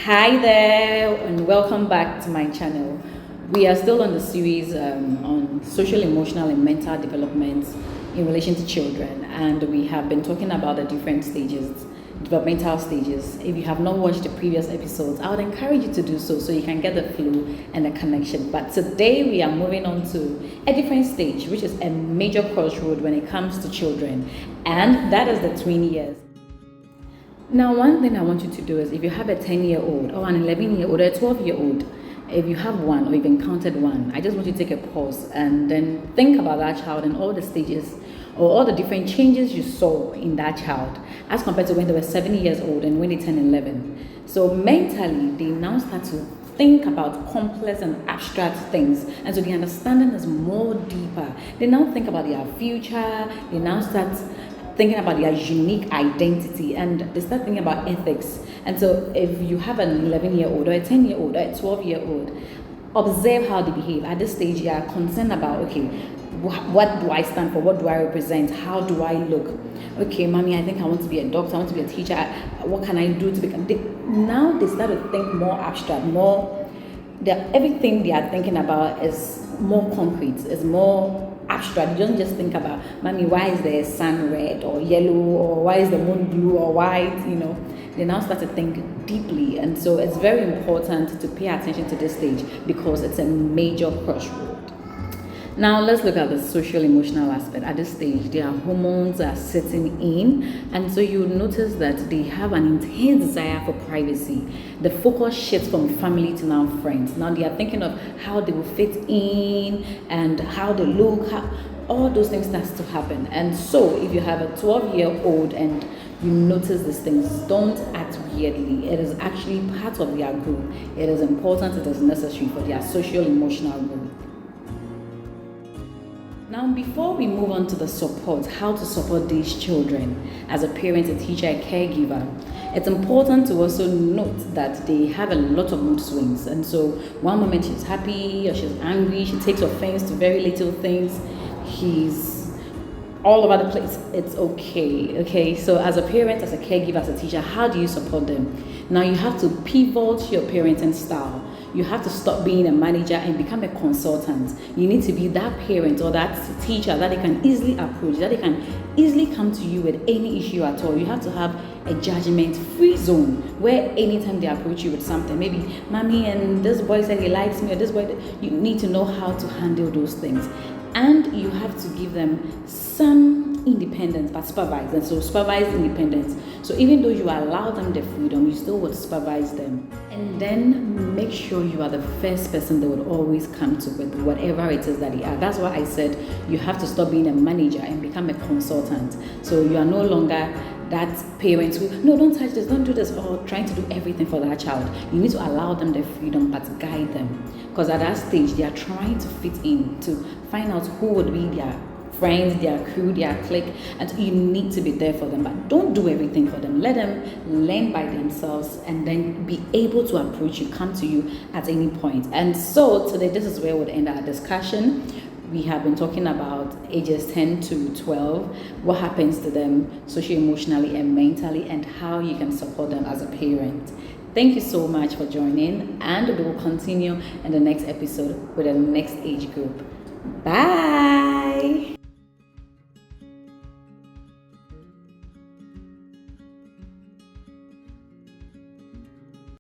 Hi there, and welcome back to my channel. We are still on the series on social, emotional, and mental development in relation to children, and we have been talking about the different stages, developmental stages. If you have not watched the previous episodes, I would encourage you to do so you can get the flow and the connection. But today we are moving on to a different stage, which is a major crossroad when it comes to children, and that is the tween years. Now, one thing I want you to do is if you have a 10-year-old or an 11-year-old or a 12-year-old, if you have one or you've encountered one, I just want you to take a pause and then think about that child and all the stages or all the different changes you saw in that child as compared to when they were 7 years old and when they turned 11. So mentally, they now start to think about complex and abstract things, and so the understanding is more deeper. They now think about their future, they now start thinking about their unique identity, and they start thinking about ethics. And so if you have an 11-year-old or a 10-year-old or a 12-year-old, observe how they behave. At this stage, you are concerned about, okay, what do I stand for? What do I represent? How do I look? Okay, mommy, I think I want to be a doctor, I want to be a teacher. What can I do to become? Now they start to think more abstract, everything they are thinking about is more concrete, is more abstract. You don't just think about, mommy, why is the sun red or yellow, or why is the moon blue or white? They now start to think deeply, and so it's very important to pay attention to this stage because it's a major crossroad. Now let's look at the social emotional aspect. At this stage, their hormones are setting in, and so you notice that they have an intense desire for privacy. The focus shifts from family to now friends. Now they are thinking of how they will fit in and how they look, all those things starts to happen. And so if you have a 12-year-old and you notice these things, don't act weirdly. It is actually part of their growth. It is important, it is necessary for their social emotional growth. Now, before we move on to the support, how to support these children as a parent, a teacher, a caregiver, it's important to also note that they have a lot of mood swings. And so one moment she's happy or she's angry, she takes offense to very little things. He's all over the place. It's okay. So as a parent, as a caregiver, as a teacher, how do you support them? Now you have to pivot your parenting style. You have to stop being a manager and become a consultant. You need to be that parent or that teacher that they can easily approach, that they can easily come to you with any issue at all. You have to have a judgment-free zone where anytime they approach you with something, maybe, mommy, and this boy said he likes me, or this boy, you need to know how to handle those things. And you have to give them some independence, but supervised. And so supervised independence. So even though you allow them the freedom, you still would supervise them. And then make sure you are the first person they would always come to with whatever it is that they are. That's why I said you have to stop being a manager and become a consultant. So you are no longer that parent who, no, don't touch this, don't do this, or trying to do everything for that child. You need to allow them the freedom, but guide them. Because at that stage, they are trying to fit in, to find out who would be their friends, their crew, their clique, and you need to be there for them. But don't do everything for them. Let them learn by themselves and then be able to approach you, come to you at any point. And so today, this is where we'll end our discussion. We have been talking about ages 10 to 12, what happens to them socially, emotionally, and mentally, and how you can support them as a parent. Thank you so much for joining, and we will continue in the next episode with the next age group. Bye.